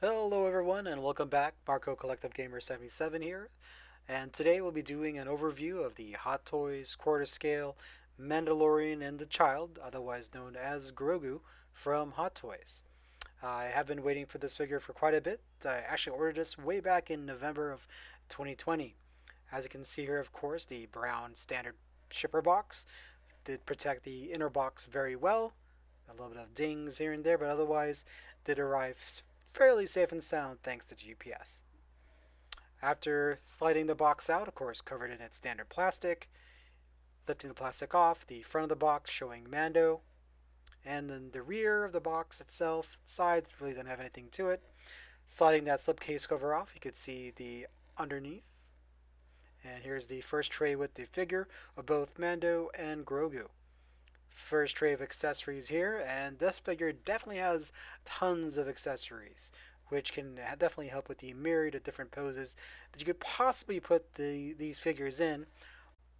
Hello everyone and welcome back. Marco Collective Gamer 77 here. And today we'll be doing an overview of the Hot Toys quarter scale Mandalorian and the Child, otherwise known as Grogu, from Hot Toys. I have been waiting for this figure for quite a bit. I actually ordered this way back in November of 2020. As you can see here, of course, the brown standard shipper box did protect the inner box very well. A little bit of dings here and there, but otherwise did arrive fairly safe and sound thanks to GPS. After sliding the box out, of course, covered in its standard plastic, lifting the plastic off, the front of the box showing Mando, and then the rear of the box itself, sides really don't have anything to it. Sliding that slipcase cover off, you could see the underneath. And here's the first tray with the figure of both Mando and Grogu. First tray of accessories here, and this figure definitely has tons of accessories, which can definitely help with the myriad of different poses that you could possibly put these figures in,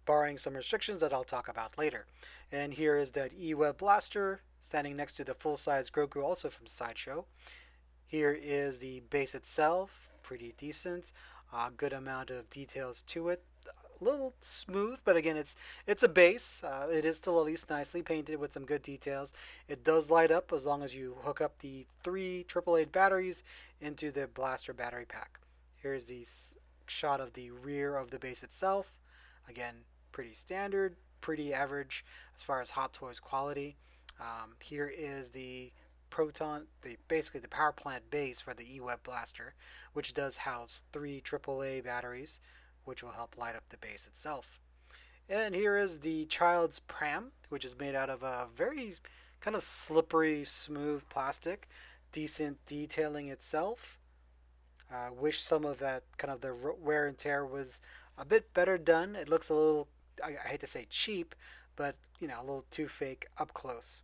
barring some restrictions that I'll talk about later. And here is that E-Web blaster standing next to the full-size Grogu, also from Sideshow. Here is the base itself, pretty decent, good amount of details to it. A little smooth, but again, it's a base. It is still at least nicely painted with some good details. It does light up as long as you hook up the three AAA batteries into the blaster battery pack. Here's the shot of the rear of the base itself. Again, pretty standard, pretty average as far as Hot Toys quality. Here is the basically the power plant base for the E-Web blaster, which does house three AAA batteries, which will help light up the base itself. And here is the child's pram, which is made out of a very kind of slippery, smooth plastic. Decent detailing itself. Wish some of that kind of the wear and tear was a bit better done. It looks a little, I hate to say cheap, but a little too fake up close.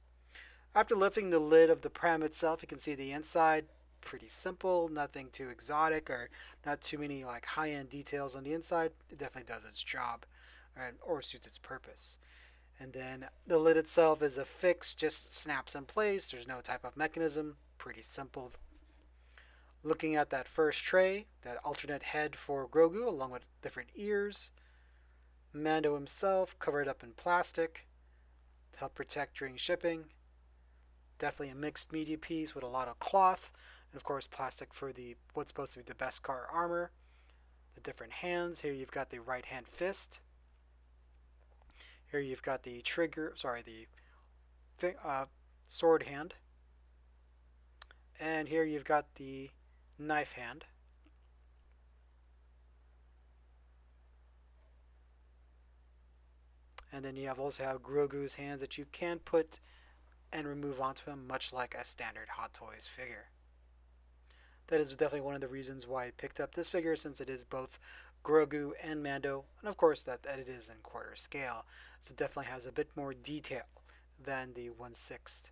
After lifting the lid of the pram itself, you can see the inside. Pretty simple, nothing too exotic or not too many like high-end details on the inside. It definitely does its job or suits its purpose. And then the lid itself is a fix, just snaps in place. There's no type of mechanism. Pretty simple. Looking at that first tray, that alternate head for Grogu along with different ears. Mando himself covered up in plastic to help protect during shipping. Definitely a mixed media piece with a lot of cloth, and of course plastic for the what's supposed to be the Beskar armor. The different hands. Here you've got the right hand fist. Here you've got the sword hand. And here you've got the knife hand. And then you also have Grogu's hands that you can put and remove onto him, much like a standard Hot Toys figure. That is definitely one of the reasons why I picked up this figure, since it is both Grogu and Mando, and of course that it is in quarter scale, so it definitely has a bit more detail than the 1/6.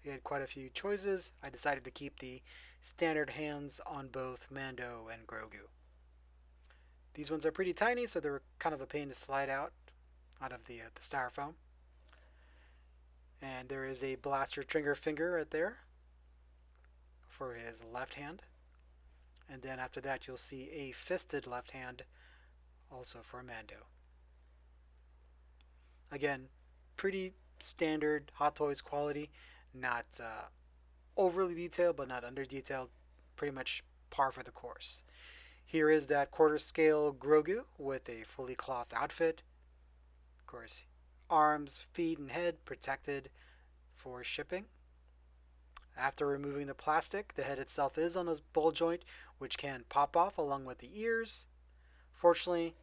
I had quite a few choices. I decided to keep the standard hands on both Mando and Grogu. These ones are pretty tiny, so they're kind of a pain to slide out of the styrofoam. And there is a blaster trigger finger right there for his left hand. And then after that, you'll see a fisted left hand also for Mando. Again, pretty standard Hot Toys quality. Not overly detailed, but not under detailed. Pretty much par for the course. Here is that quarter scale Grogu with a fully cloth outfit. Of course, arms, feet, and head protected for shipping. After removing the plastic, the head itself is on a ball joint, which can pop off along with the ears. Fortunately,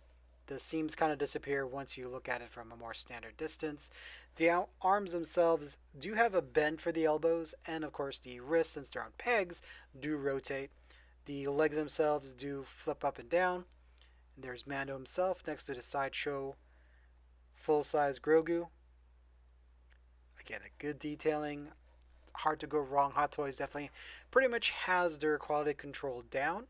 the seams kind of disappear once you look at it from a more standard distance. The arms themselves do have a bend for the elbows, and of course the wrists, since they're on pegs, do rotate. The legs themselves do flip up and down. And there's Mando himself next to the Sideshow full-size Grogu. Again, a good detailing, hard to go wrong. Hot Toys definitely pretty much has their quality control down.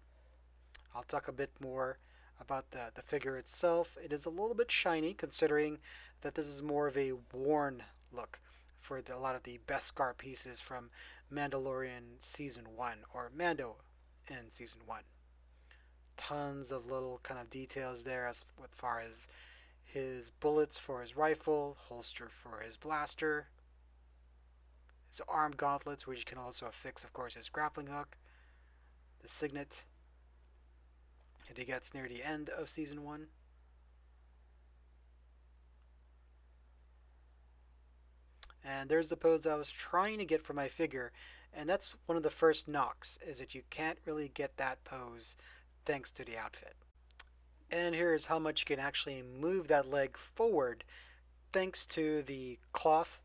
I'll talk a bit more about the figure itself. It is a little bit shiny considering that this is more of a worn look. for a lot of the Beskar pieces from Mandalorian Season 1 or Mando in Season 1. Tons of little kind of details there as far as his bullets for his rifle, holster for his blaster, his arm gauntlets, which you can also affix, of course, his grappling hook, the signet. And he gets near the end of Season 1. And there's the pose I was trying to get for my figure, and that's one of the first knocks, is that you can't really get that pose thanks to the outfit. And here's how much you can actually move that leg forward thanks to the cloth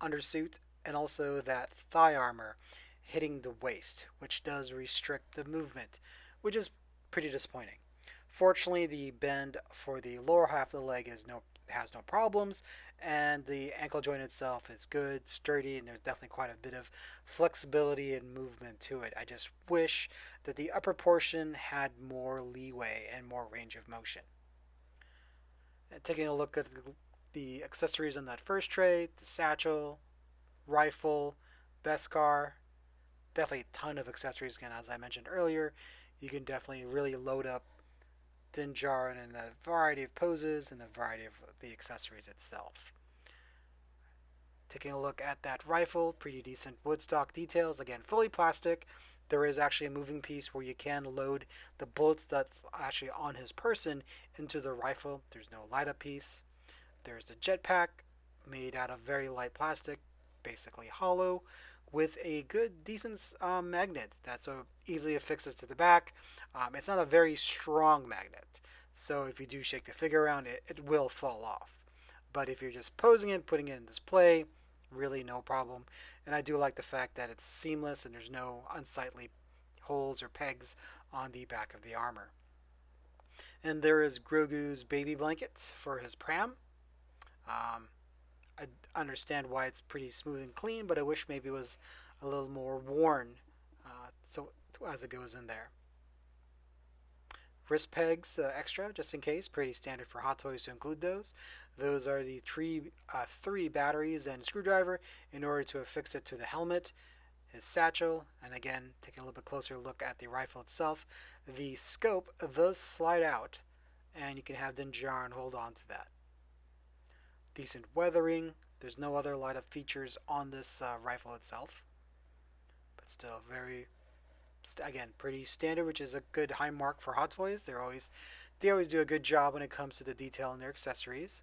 undersuit and also that thigh armor hitting the waist, which does restrict the movement, which is pretty disappointing. Fortunately, the bend for the lower half of the leg has no problems, and the ankle joint itself is good, sturdy, and there's definitely quite a bit of flexibility and movement to it. I just wish that the upper portion had more leeway and more range of motion. And taking a look at the accessories on that first tray, the satchel, rifle, Beskar, definitely a ton of accessories. Again, as I mentioned earlier, you can definitely really load up Din Djarin in a variety of poses and a variety of the accessories itself. Taking a look at that rifle, pretty decent woodstock details. Again, fully plastic. There is actually a moving piece where you can load the bullets that's actually on his person into the rifle. There's no light up piece. There's the jetpack made out of very light plastic, basically hollow, with a good, decent magnet that so easily affixes to the back. It's not a very strong magnet, so if you do shake the figure around, it will fall off. But if you're just posing it, putting it in display, really no problem. And I do like the fact that it's seamless and there's no unsightly holes or pegs on the back of the armor. And there is Grogu's baby blanket for his pram. I understand why it's pretty smooth and clean, but I wish maybe it was a little more worn so as it goes in there. Wrist pegs extra, just in case. Pretty standard for Hot Toys to include those. Those are the three batteries and screwdriver in order to affix it to the helmet, his satchel, and again, taking a little bit closer look at the rifle itself. The scope does slide out, and you can have Din Djarin hold on to that. Decent weathering. There's no other light up features on this rifle itself, but still very, again, pretty standard, which is a good high mark for Hot Toys. They always do a good job when it comes to the detail in their accessories.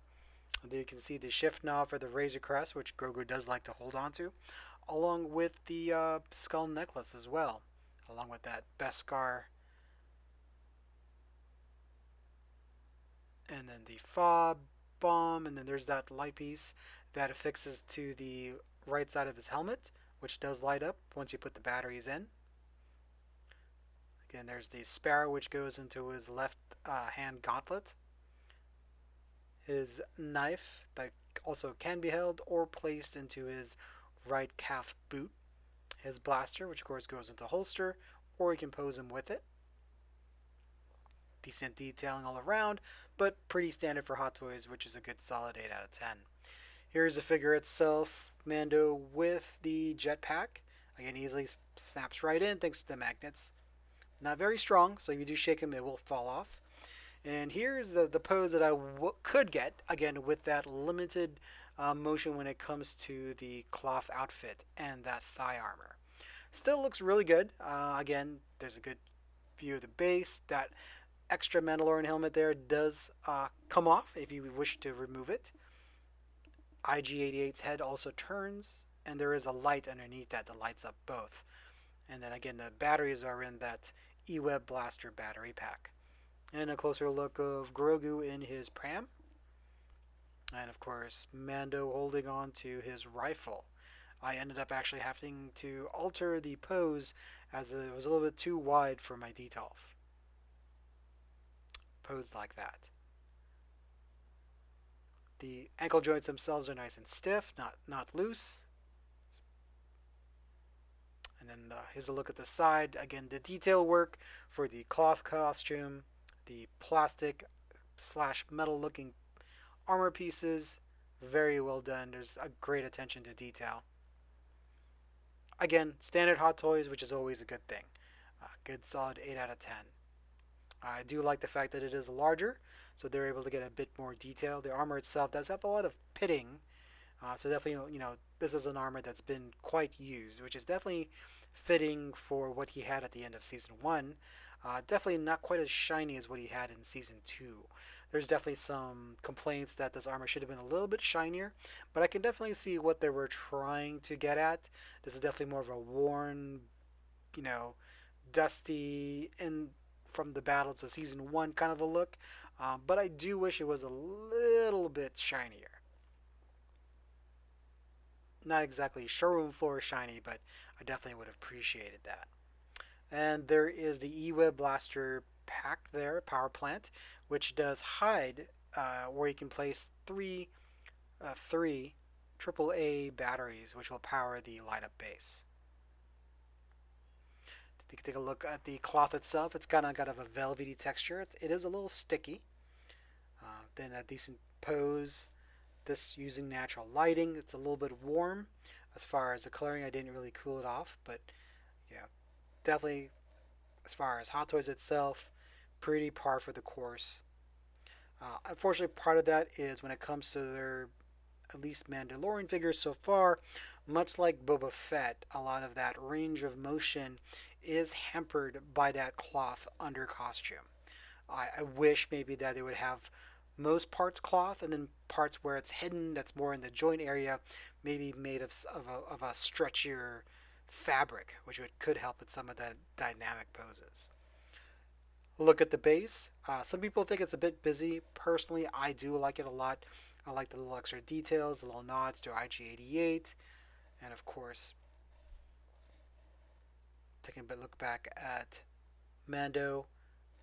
There you can see the shift knob for the Razor Crest, which Grogu does like to hold on to, along with the skull necklace as well, along with that Beskar, and then the fob bomb, and then there's that light piece that affixes to the right side of his helmet, which does light up once you put the batteries in. Again, there's the sparrow, which goes into his left hand gauntlet. His knife that also can be held or placed into his right calf boot. His blaster, which of course goes into holster, or you can pose him with it. Decent detailing all around, but pretty standard for Hot Toys, which is a good solid 8 out of 10. Here's the figure itself, Mando with the jetpack. Again, easily snaps right in thanks to the magnets. Not very strong, so if you do shake him, it will fall off. And here's the pose that I could get, again, with that limited motion when it comes to the cloth outfit and that thigh armor. Still looks really good. Again, there's a good view of the base. That extra Mandalorian helmet there does come off if you wish to remove it. IG-88's head also turns, and there is a light underneath that lights up both. And then again, the batteries are in that E-Web Blaster battery pack. And a closer look of Grogu in his pram. And of course, Mando holding on to his rifle. I ended up actually having to alter the pose as it was a little bit too wide for my Detolf. Posed like that. The ankle joints themselves are nice and stiff, not loose. And then here's a look at the side. Again, the detail work for the cloth costume, the plastic / metal looking armor pieces, Very well done. There's a great attention to detail. Again, standard Hot Toys, which is always a good thing. Good solid 8 out of 10. I do like the fact that it is larger, so they're able to get a bit more detail. The armor itself does have a lot of pitting, so definitely, this is an armor that's been quite used, which is definitely fitting for what he had at the end of season one. Definitely not quite as shiny as what he had in season two. There's definitely some complaints that this armor should have been a little bit shinier, but I can definitely see what they were trying to get at. This is definitely more of a worn, you know, dusty in from the battles of season one kind of a look. But I do wish it was a little bit shinier. Not exactly showroom floor shiny, but I definitely would have appreciated that. And there is the E-Web Blaster pack there, power plant, which does hide where you can place three AAA batteries, which will power the light up base. You can take a look at the cloth itself. It's kind of got a velvety texture. It is a little sticky. Then a decent pose. This using natural lighting. It's a little bit warm as far as the coloring. I didn't really cool it off, but yeah, definitely as far as Hot Toys itself, pretty par for the course. Unfortunately, part of that is when it comes to their at least Mandalorian figures so far, much like Boba Fett, a lot of that range of motion is hampered by that cloth under costume. I wish maybe that they would have most parts cloth and then parts where it's hidden that's more in the joint area maybe made of a stretchier fabric, which could help with some of the dynamic poses. Look at the base. Some people think it's a bit busy. Personally, I do like it a lot. I like the little extra details, the little nods to IG-88, and of course, taking a look back at Mando.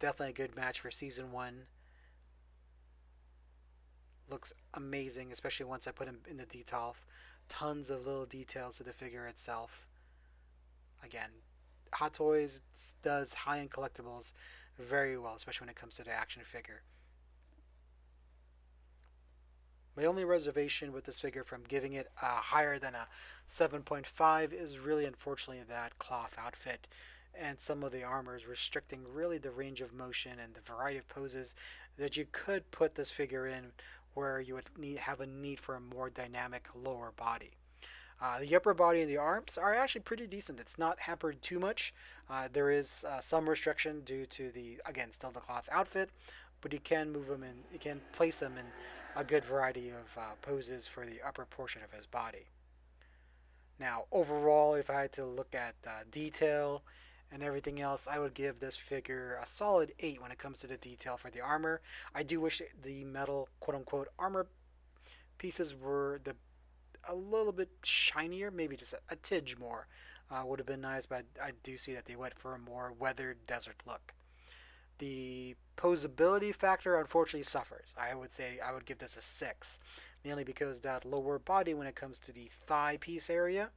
Definitely a good match for season one. Looks amazing, especially once I put him in the detail. Tons of little details to the figure itself. Again, Hot Toys does high-end collectibles very well, especially when it comes to the action figure. My only reservation with this figure from giving it higher than a 7.5 is really unfortunately that cloth outfit and some of the armors restricting really the range of motion and the variety of poses that you could put this figure in where you would have a need for a more dynamic lower body. The upper body and the arms are actually pretty decent. It's not hampered too much. There is some restriction due to the, again, still the cloth outfit, but you can move him in, you can place him in a good variety of poses for the upper portion of his body. Now, overall, if I had to look at detail and everything else, I would give this figure a solid 8 when it comes to the detail for the armor. I do wish the metal quote unquote armor pieces were a little bit shinier, maybe just a tidge more. Would have been nice, but I do see that they went for a more weathered desert look. The posability factor unfortunately suffers. I would say I would give this a 6, mainly because that lower body, when it comes to the thigh piece area,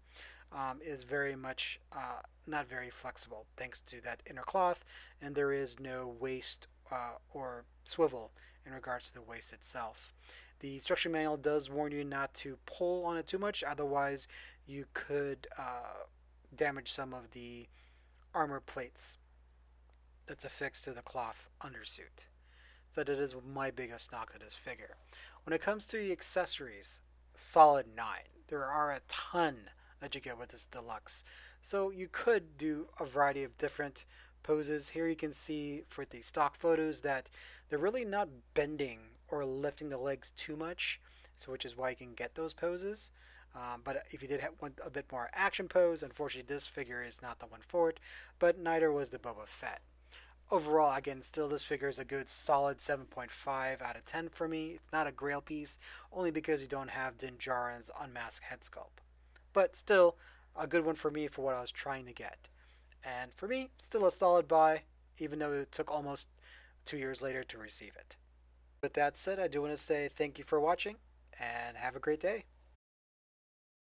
is very much not very flexible thanks to that inner cloth, and there is no waist or swivel in regards to the waist itself. The instruction manual does warn you not to pull on it too much, otherwise you could damage some of the armor plates that's affixed to the cloth undersuit. So that is my biggest knock at this figure. When it comes to the accessories, solid 9. There are a ton that you get with this deluxe. So you could do a variety of different poses. Here you can see for the stock photos that they're really not bending or lifting the legs too much, so which is why you can get those poses. But if you did want a bit more action pose, unfortunately this figure is not the one for it, but neither was the Boba Fett. Overall, again, still this figure is a good solid 7.5 out of 10 for me. It's not a grail piece, only because you don't have Din Djarin's unmasked head sculpt. But still, a good one for me for what I was trying to get. And for me, still a solid buy, even though it took almost 2 years later to receive it. With that said, I do want to say thank you for watching, and have a great day.